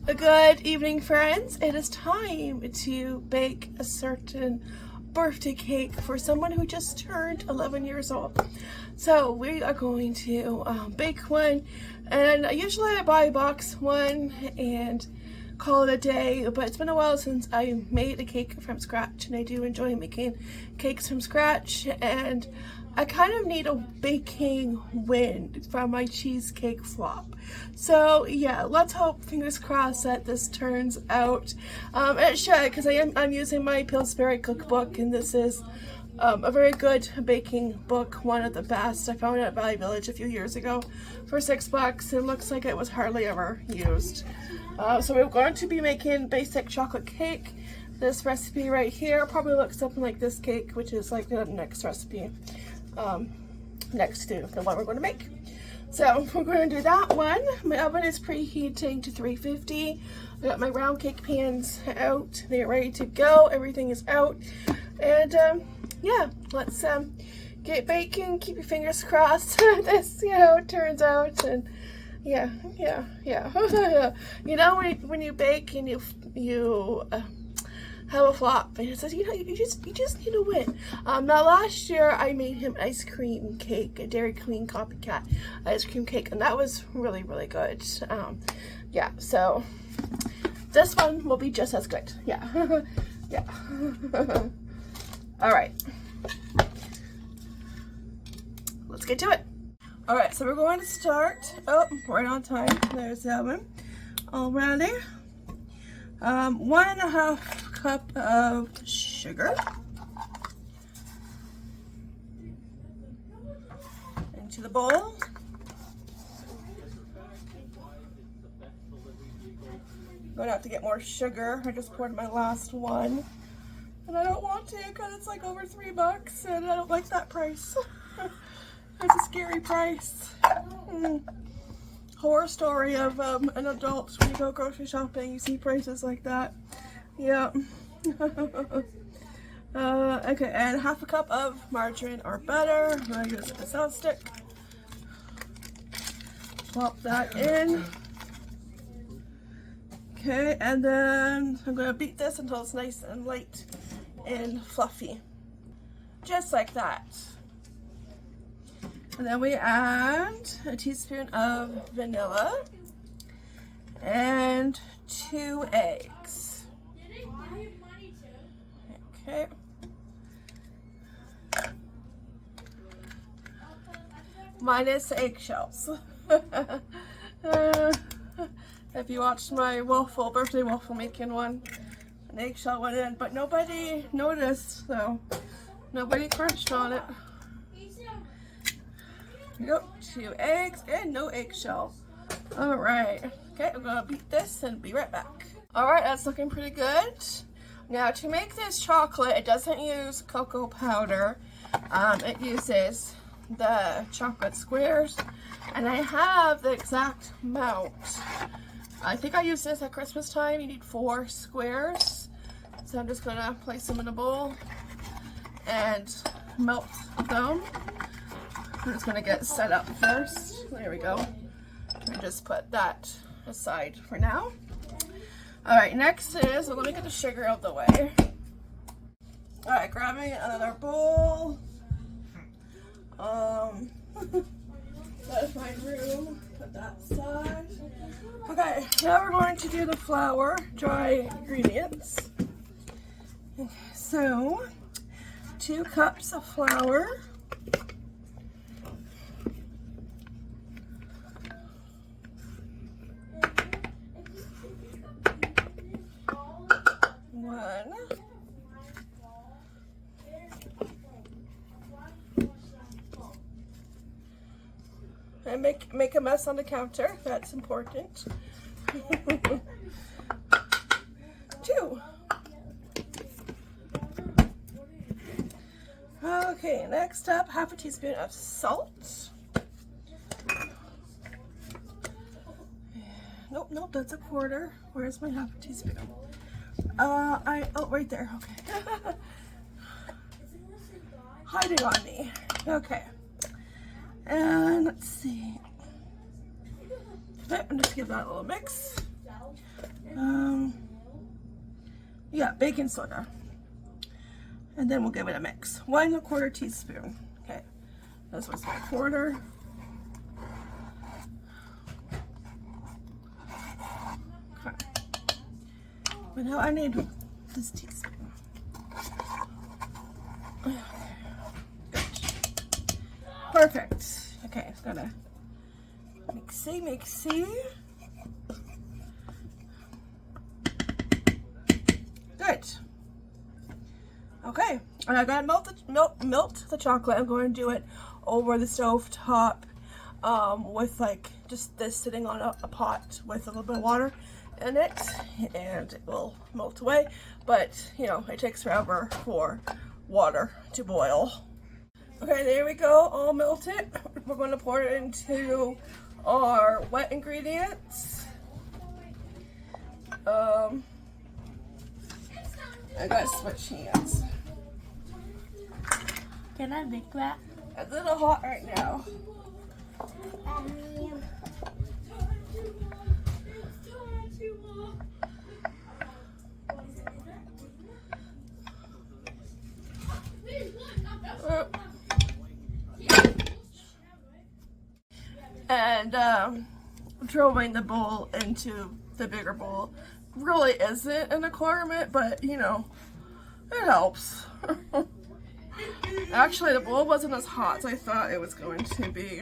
Good evening, friends. It is time to bake a certain birthday cake for someone who just turned 11 years old. So we are going to bake one, and usually I buy a box one and call it a day, but it's been a while since I made a cake from scratch, and I do enjoy making cakes from scratch, and I kind of need a baking win from my cheesecake flop. So yeah, let's hope, fingers crossed, that this turns out. And it should, because I'm using my Pillsbury cookbook, and this is a very good baking book, one of the best. I found it at Valley Village a few years ago for $6. It looks like it was hardly ever used. So we're going to be making basic chocolate cake. This recipe right here probably looks something like this cake, which is like the next recipe next to the one we're going to make. So we're going to do that one. My oven is preheating to 350. I got my round cake pans out. They're ready to go. Everything is out. And yeah, let's get baking. Keep your fingers crossed. This, it turns out. And yeah. You know, when you bake and you have a flop, and it says, you just need to win. Now last year I made him ice cream cake, a Dairy Queen copycat ice cream cake, and that was really good. Yeah, so this one will be just as good. Yeah. Yeah. All right, let's get to it. All right, so we're going to start. Oh, right on time. There's the oven already. 1.5 cup of sugar into the bowl. I'm gonna have to get more sugar. I just poured my last one, and I don't want to because it's like over $3, and I don't like that price. That's a scary price. Horror story of an adult. When you go grocery shopping, you see prices like that. Yeah. Okay, and 1/2 cup of margarine or butter. I'm going to use a salad stick. Plop that in. Okay, and then I'm going to beat this until it's nice and light and fluffy. Just like that. And then we add a teaspoon of vanilla and 2 eggs. Okay. Minus eggshells. If you watched my birthday waffle making one, an eggshell went in, but nobody noticed, so nobody crunched on it. Yep, 2 eggs and no eggshell. All right. Okay, I'm gonna beat this and be right back. All right, that's looking pretty good. Now to make this chocolate, it doesn't use cocoa powder. It uses the chocolate squares, and I have the exact amount. I think I used this at Christmas time. You need 4 squares. So I'm just gonna place them in a bowl and melt them. I'm just gonna get set up first. There we go. And just put that aside for now. All right, next is, let me get the sugar out of the way. All right, grabbing another bowl. That is my room. Put that aside. Okay, now we're going to do the flour, dry ingredients. Okay, so 2 cups of flour. 1. And make a mess on the counter. That's important. 2. Okay, next up, 1/2 teaspoon of salt. Nope, that's a 1/4. Where's my 1/2 teaspoon? Oh, right there. Okay. Hiding on me. Okay. And let's see. Okay, I'm just give that a little mix. yeah, baking soda. And then we'll give it a mix. 1/4 teaspoon. Okay, this was my quarter. Okay. But now I need this teaspoon. Okay. Good. Perfect. Okay, it's gonna mixy. Good. Okay, and I gotta melt the chocolate. I'm going to do it over the stove top with like just this sitting on a pot with a little bit of water in it, and it will melt away. But you know, it takes forever for water to boil. Okay, there we go, all melted. We're going to pour it into our wet ingredients. I gotta switch hands. Can I make that? It's a little hot right now. And throwing the bowl into the bigger bowl really isn't an requirement, but you know, it helps. Actually, the bowl wasn't as hot as I thought it was going to be,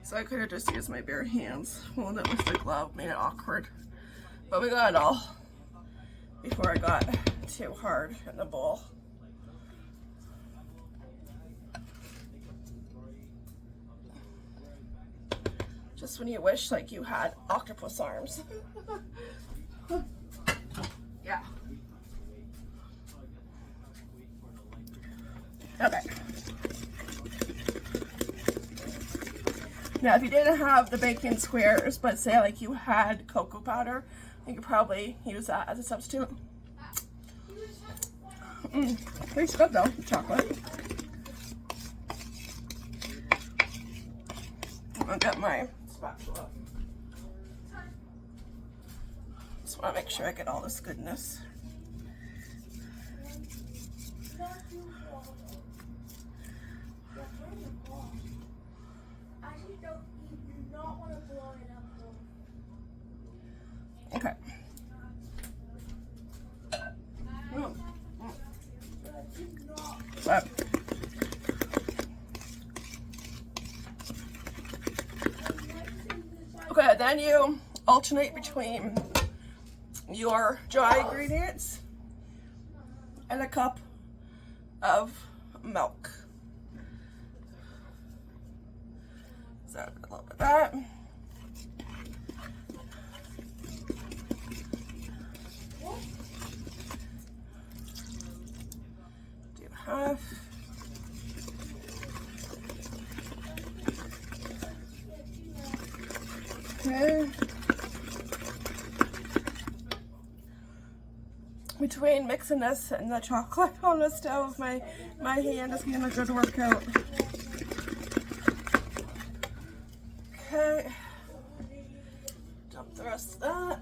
so I could have just used my bare hands. Holding it with the glove made it awkward, but we got it all before I got too hard in the bowl. Just when you wish like you had octopus arms. Yeah. Okay. Now if you didn't have the baking squares, but say like you had cocoa powder, you could probably use that as a substitute. Tastes good though, chocolate. I'll get my spatula. Just want to make sure I get all this goodness. Okay. So, okay, then you alternate between your dry ingredients and a cup of milk. So a little bit of that. Do half. Okay. Between mixing this and the chocolate on the stove, my hand is getting a good workout. Okay. Dump the rest of that.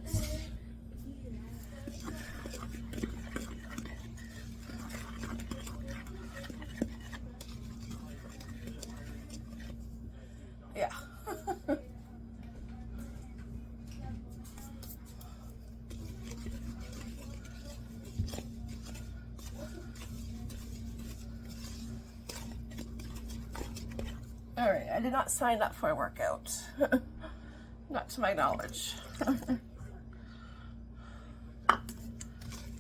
Yeah. Alright, I did not sign up for a workout. Not to my knowledge.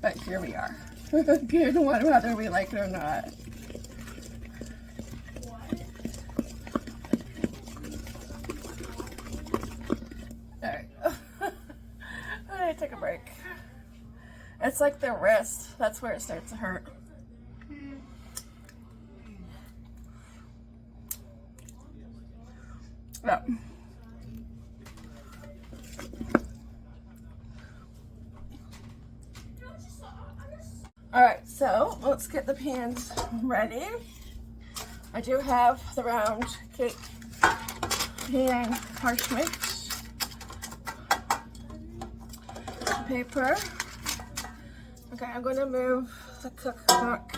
But here we are. Good one, whether we like it or not. Alright. I'm gonna take a break. It's like the wrist. That's where it starts to hurt. No. Alright, so let's get the pans ready. I do have the round cake pan parchment paper. Okay, I'm going to move the cookbook.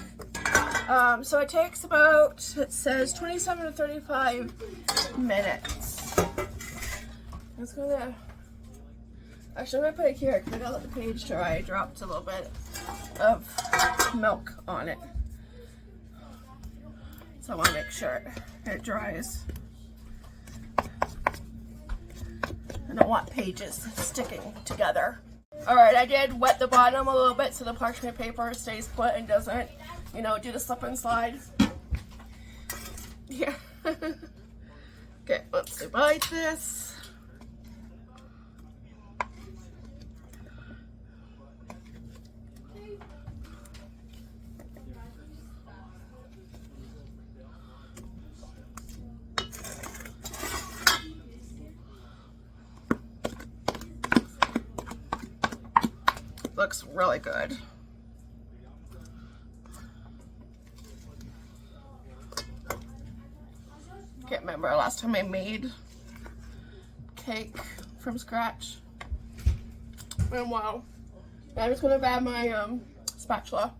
So it takes about, it says 27 to 35 minutes. I'm just gonna, actually I'm gonna put it here because I gotta let the page dry. I dropped a little bit of milk on it. So I wanna make sure it dries. I don't want pages sticking together. Alright, I did wet the bottom a little bit so the parchment paper stays put and doesn't, you know, do the slip and slide. Yeah. Okay, let's divide this. Looks really good. Can't remember last time I made cake from scratch. And wow. I'm just gonna grab my spatula.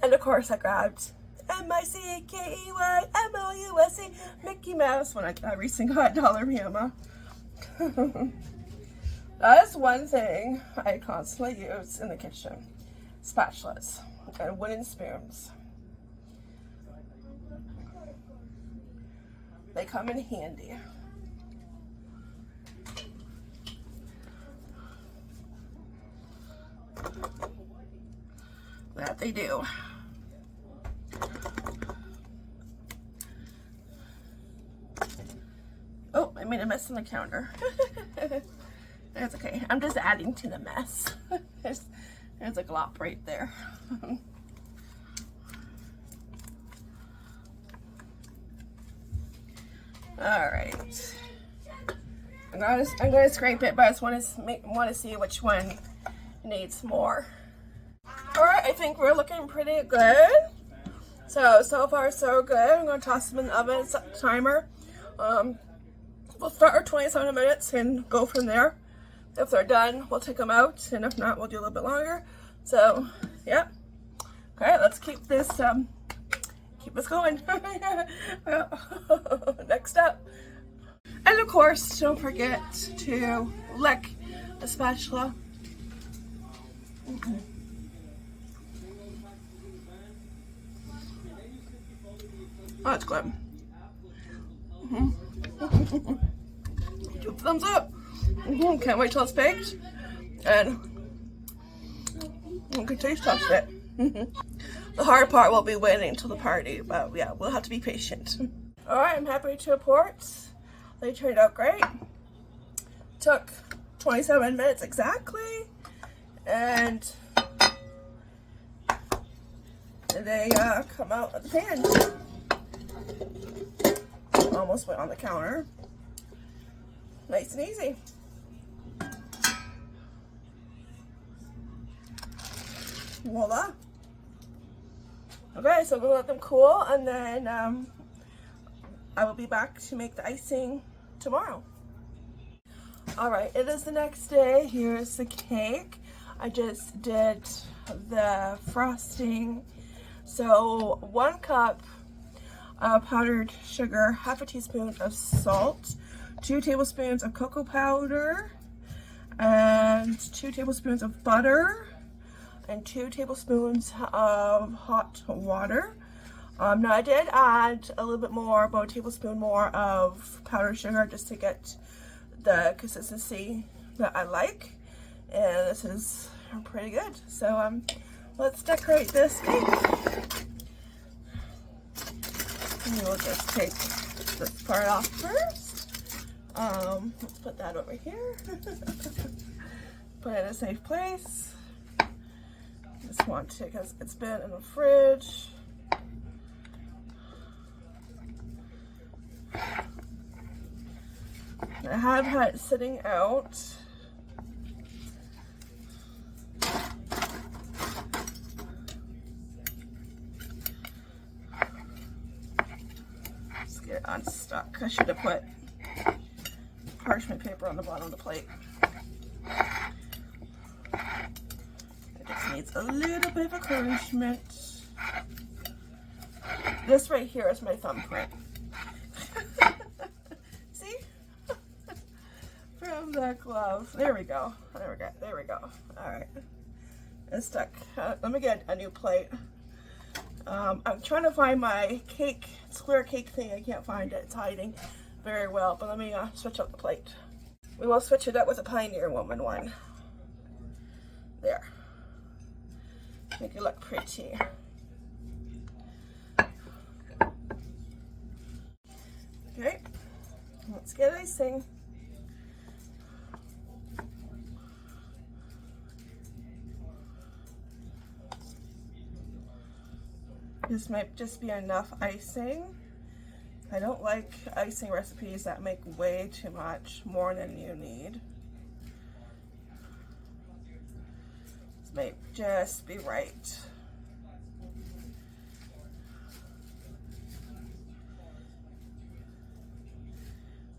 And of course I grabbed M-I-C-K-E-Y-M-O-U-S-E Mickey Mouse when I recently got Dollarama. That is one thing I constantly use in the kitchen. Spatulas and wooden spoons. They come in handy. That they do. Oh, I made a mess on the counter. That's okay. I'm just adding to the mess. There's a glop right there. Alright. I'm gonna scrape it, but I just want to see which one needs more. Alright, I think we're looking pretty good. So far so good. I'm gonna toss them in the oven, set the timer. We'll start our 27 minutes and go from there. If they're done, we'll take them out, and if not, we'll do a little bit longer. So, yeah. Okay, let's keep this going. Next up. And of course, don't forget to lick the spatula. Oh, it's good. Two thumbs up. Can't wait till it's baked, and you can taste test it. The hard part will be waiting till the party, but yeah, we'll have to be patient. Alright, I'm happy to report they turned out great. Took 27 minutes exactly, and they come out of the pan. Almost went on the counter. Nice and easy. Voila. Okay, so we'll let them cool, and then I will be back to make the icing tomorrow. Alright, it is the next day. Here's the cake. I just did the frosting. So 1 cup of powdered sugar, half a teaspoon of salt, 2 tablespoons of cocoa powder, and 2 tablespoons of butter, and 2 tablespoons of hot water. Now I did add a little bit more, about a tablespoon more of powdered sugar just to get the consistency that I like. And this is pretty good. So let's decorate this cake. And we'll just take this part off first. Let's put that over here. Put it in a safe place. Just want to, because it's been in the fridge. I have had it sitting out. Let's get it unstuck. I should have put parchment paper on the bottom of the plate. needs a little bit of encouragement. This right here is my thumbprint. See? From the glove. There we go. There we go. There we go. All right. It's stuck. Let me get a new plate. I'm trying to find my cake, square cake thing. I can't find it. It's hiding very well. But let me switch up the plate. We will switch it up with a Pioneer Woman one. There. Make it look pretty. Okay. Let's get icing. This might just be enough icing. I don't like icing recipes that make way too much, more than you need. This might just be right.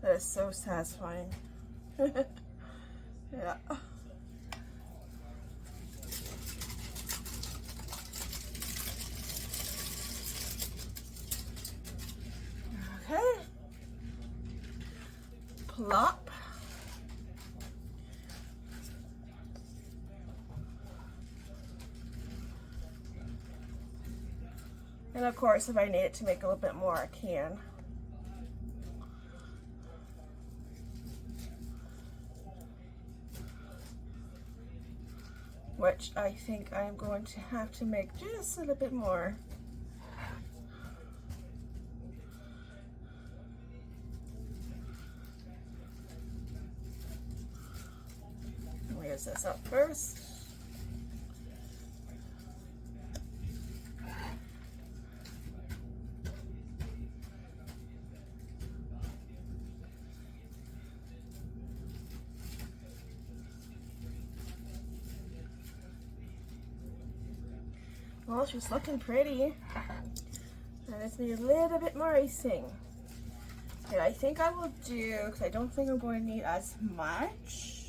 That is so satisfying. Yeah. Okay. Plop. And of course, if I need it to make a little bit more, I can. Which I think I'm going to have to make just a little bit more. Use this up first. Well, she's looking pretty. I just need a little bit more icing. Okay, I think I will do, because I don't think I'm going to need as much.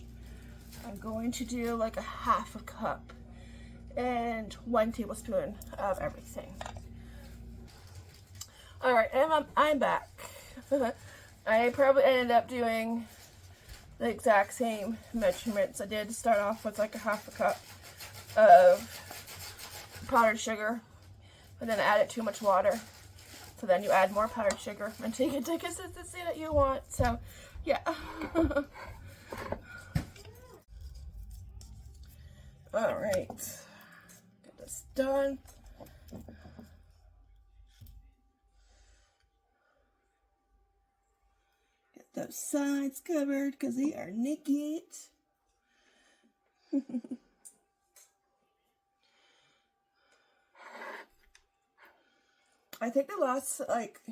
I'm going to do like a half a cup and 1 tablespoon of everything. All right, and I'm back. I probably ended up doing the exact same measurements. I did start off with like a half a cup of powdered sugar, but then added too much water. So then you add more powdered sugar until you get the consistency that you want. So yeah. All right, get this done. Get those sides covered because they are naked. I think the last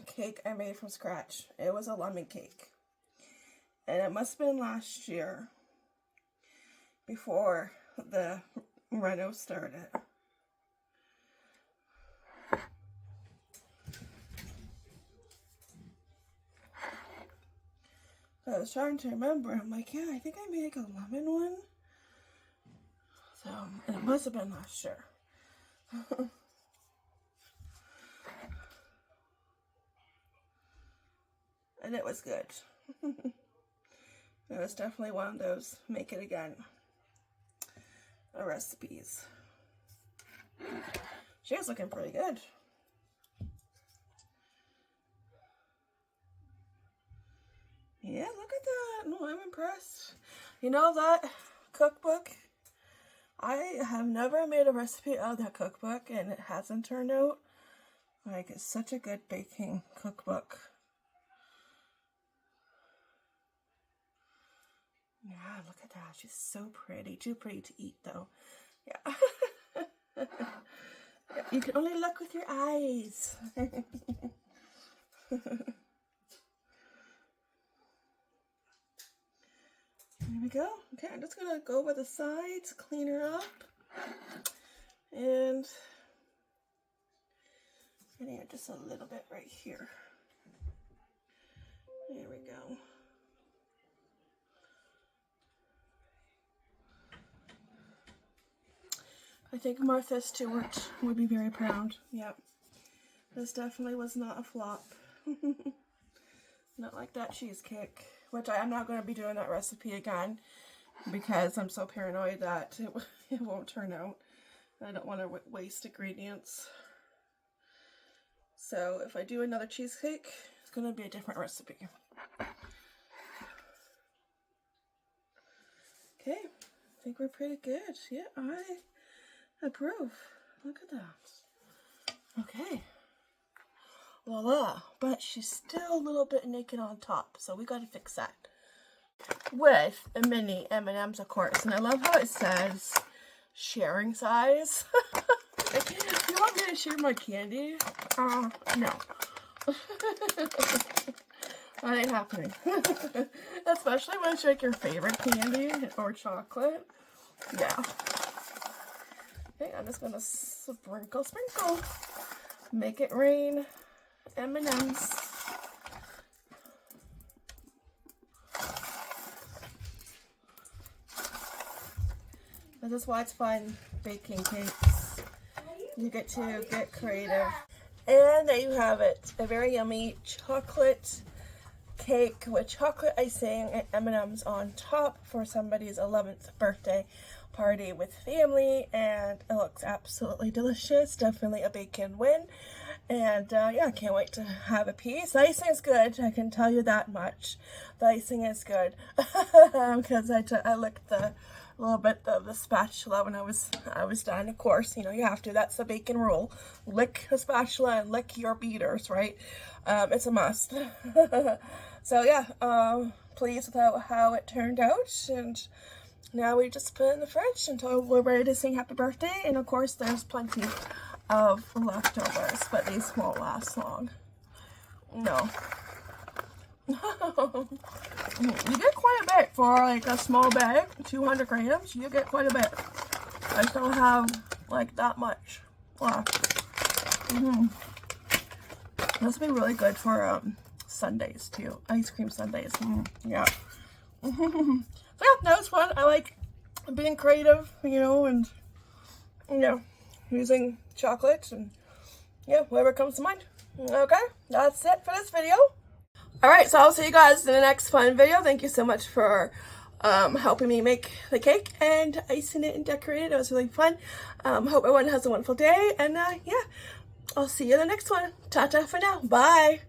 cake I made from scratch, it was a lemon cake, and it must have been last year before the reno started. I was trying to remember. I'm like, yeah, I think I made like a lemon one. So, and it must have been last year. And it was good. It was definitely one of those make it again recipes. She was looking pretty good. Yeah, look at that. No, I'm impressed. You know that cookbook? I have never made a recipe out of that cookbook, and it hasn't turned out. Like, it's such a good baking cookbook. Yeah, look at that. She's so pretty. Too pretty to eat, though. Yeah. You can only look with your eyes. There we go. Okay, I'm just going to go over the sides, clean her up. And add just a little bit right here. There we go. I think Martha Stewart would be very proud. Yep. This definitely was not a flop. Not like that cheesecake, which I'm not going to be doing that recipe again because I'm so paranoid that it won't turn out. I don't want to waste ingredients. So if I do another cheesecake, it's going to be a different recipe. Okay, I think we're pretty good. Yeah, I approve. Look at that. Okay. Voila. But she's still a little bit naked on top, so we gotta fix that. With a mini M&Ms, of course. And I love how it says sharing size. You want me to share my candy? No. That ain't happening. Especially when it's like your favorite candy or chocolate. Yeah. Okay, I'm just gonna sprinkle. Make it rain. M&Ms. This is why it's fun baking cakes. You get to get creative. And there you have it. A very yummy chocolate cake with chocolate icing and M&Ms on top for somebody's 11th birthday party with family, and it looks absolutely delicious. Definitely a bacon win. And yeah, I can't wait to have a piece. The icing is good, I can tell you that much. The icing is good because I licked a little bit of the spatula when I was done. Of course, you know, you have to. That's the bacon rule. Lick the spatula and lick your beaters, right? It's a must. So yeah, pleased with how it turned out, and now we just put it in the fridge until we're ready to sing happy birthday. And of course, there's plenty of leftovers, but these won't last long. No. You get quite a bit for like a small bag, 200 grams. You get quite a bit. I just don't have like that much left. This would be really good for sundaes too, ice cream sundaes. Yeah. So yeah, that was fun. I like being creative, you know, and you know, using chocolate and yeah, whatever comes to mind. Okay, that's it for this video. Alright, so I'll see you guys in the next fun video. Thank you so much for helping me make the cake and icing it and decorate it. It was really fun. Hope everyone has a wonderful day, and yeah, I'll see you in the next one. Ta-ta for now. Bye!